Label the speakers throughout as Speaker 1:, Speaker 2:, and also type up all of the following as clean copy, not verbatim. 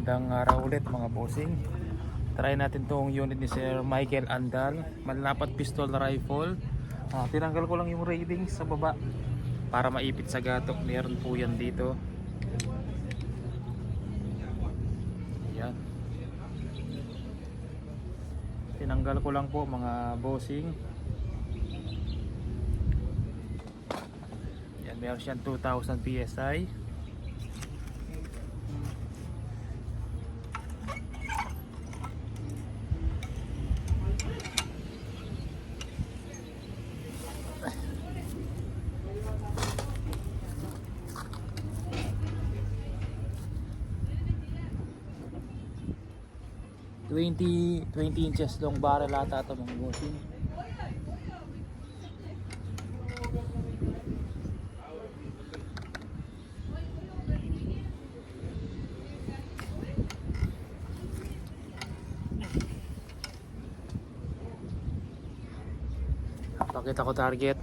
Speaker 1: Magandang araw ulit mga bossing. Try natin tong unit ni Sir Michael Andal, malalapat pistol rifle. Tinanggal ko lang yung rating sa baba para maipit sa gatok. Meron po yan dito. Yan. Tinanggal ko lang po mga bossing. Yan, meron siyang 2000 PSI. $20 inches long barrel ata ito mga bossing. Pakita ko target.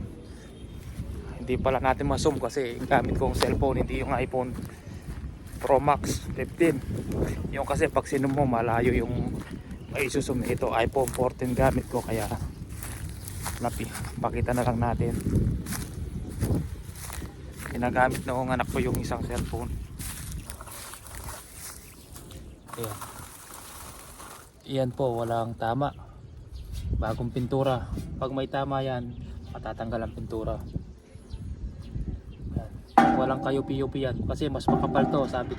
Speaker 1: Hindi pala natin ma-zoom kasi gamit kong cellphone, hindi yung iPhone Pro Max 15. Yung kasi pag sinum mo malayo yung may isusum. Ito iPhone 14 gamit ko kaya pakita na lang natin. Ginagamit na ng anak ko yung isang cellphone. Ayan. Iyan po, walang tama. Bagong pintura. Pag may tama yan, matatanggal ang pintura. Walang kayupi-yupi yan kasi mas makapal to, sabi.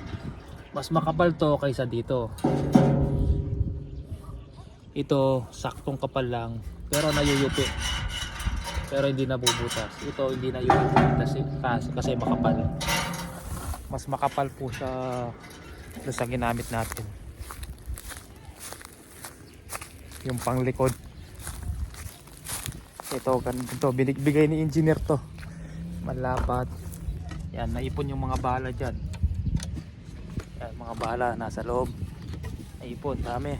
Speaker 1: Mas makapal to kaysa dito. Ito saktong kapal lang pero nayuyupi. Pero hindi nabubutas. Ito hindi nayuyupi kasi makapal. Mas makapal po siya sa ginamit natin. Yung panglikod. Ito ganito bigay ni engineer to. Malapat. Yan, naipon yung mga bala dyan. Yan, mga bala nasa loob. Naipon, dami.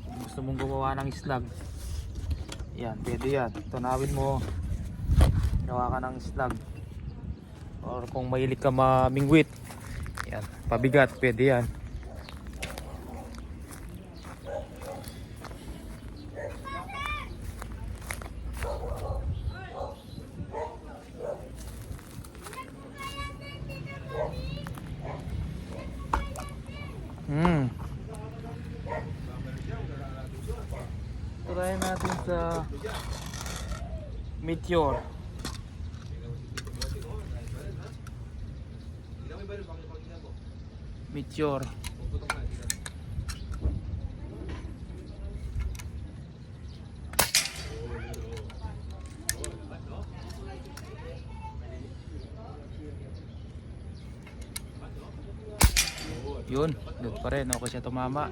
Speaker 1: Kung gusto mong gumawa ng slag, yan, pwede yan. Tunawin mo, gawa ka ng slag. Or kung mahilig ka mamingwit, yan, pabigat, pwede yan. Try natin sa Meteor. Meteor. Yun, good pa rin. Okay siya tumama.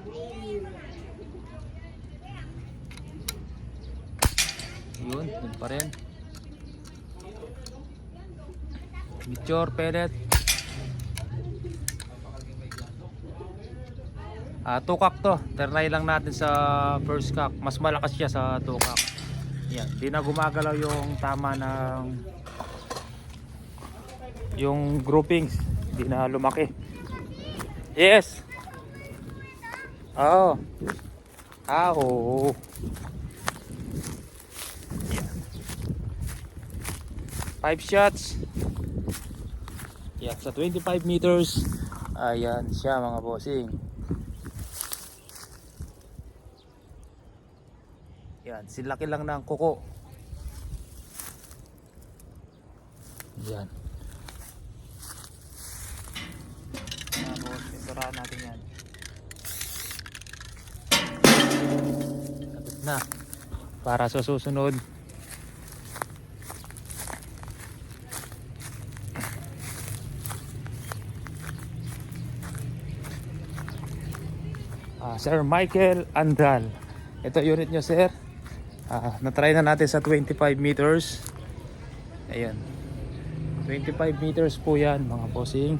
Speaker 1: Yun, good pa rin. Meteor pellet. Tukak to. Try lang natin sa first cock. Mas malakas siya sa tukak. Yan, di na gumagalaw yung tama ng yung groupings. Di na lumaki. Yes. Oo. Oo. Yan. 5 shots. Yan, sa 25 meters. Ayan siya mga bossing. Yan, silaki lang ng kuko. Yan. Tapos, pinturahan natin yan. Tapos na. Para sa susunod. Sir Michael Andal. Ito unit nyo sir. Na-try na natin sa 25 meters. Ayan. 25 meters po yan mga bossing.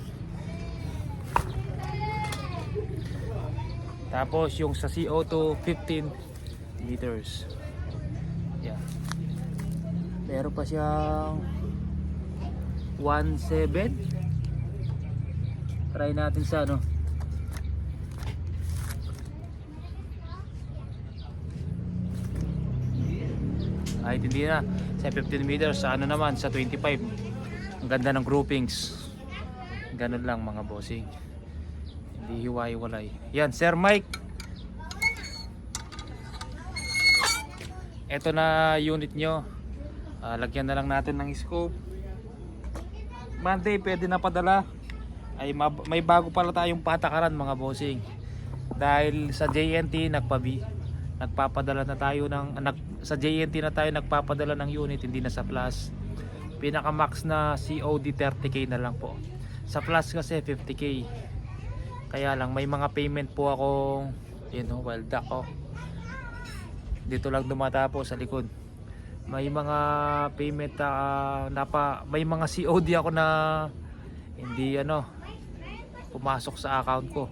Speaker 1: Tapos yung sa CO2 15 meters. Yan. Meron pa siyang 1.7. Try natin sa ano. Ay, hindi na. Sa 15 meters, sa ano naman, sa 25. Ang ganda ng groupings. Ganun lang mga bossing. Hindi hiwa-hiwalay. Yan, Sir Mike. Ito na unit nyo. Lagyan na lang natin ng scope. Monday, pwede na padala. Ay, may bago pala tayong patakaran mga bossing. Dahil sa JNT, nagpapadala na tayo sa JNT na tayo nagpapadala ng unit, hindi na sa Plus. Pinaka max na COD 30k na lang po. Sa Plus kasi 50k. Kaya lang may mga payment po ako, wild duck ko. Dito lang dumatapo sa likod. May mga payment may mga COD ako na hindi pumasok sa account ko.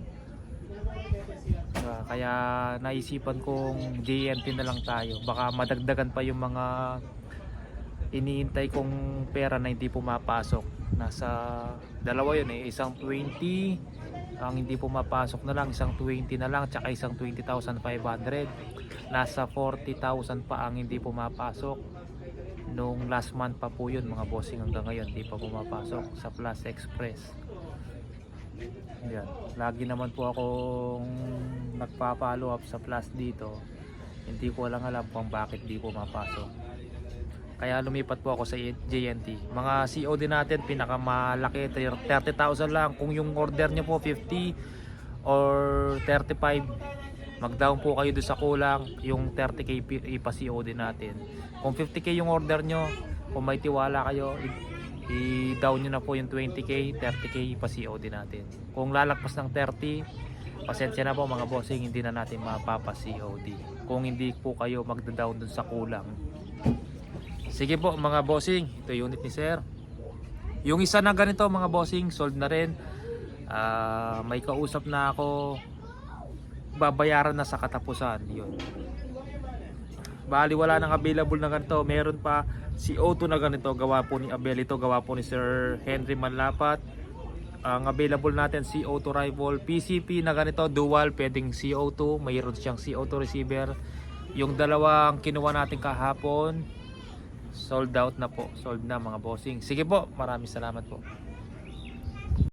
Speaker 1: Kaya naisipan kong JNT na lang tayo. Baka madagdagan pa yung mga iniintay kong pera na hindi pumapasok. Nasa dalawa yun isang 20 ang hindi pumapasok na lang, isang 20 na lang, tsaka isang 20,500. Nasa 40,000 pa ang hindi pumapasok. Nung last month pa po yun mga bossing, hanggang ngayon hindi pa pumapasok sa Plus Express. Yan. Lagi naman po akong nagpa-follow up sa Plus dito. Hindi ko lang alam kung bakit di pumapasok. Kaya lumipat po ako sa JNT. Mga COD natin pinakamalaki 30,000 lang. Kung yung order nyo po 50 or 35, mag-down po kayo doon sa kulang. Yung 30k ipa-COD natin. Kung 50k yung order nyo, kung may tiwala kayo, i-down nyo na po yung 20k, 30k ipa-COD natin. Kung lalagpas ng 30, pasensya na po mga bossing, hindi na natin mapapa-COD. Kung hindi po kayo magda-down doon sa kulang. Sige po mga bossing, ito unit ni Sir. Yung isa na ganito mga bossing, sold na rin. May kausap na ako, babayaran na sa katapusan. Yun. Bali wala nang available na ganito. Meron pa CO2 na ganito, gawa po ni Abel ito, gawa po ni Sir Henry Manlapat. Ang available natin CO2 rifle, PCP na ganito, dual, pwedeng CO2, mayroon siyang CO2 receiver. Yung dalawang kinuha natin kahapon, sold out na po, sold na mga bossing. Sige po, maraming salamat po.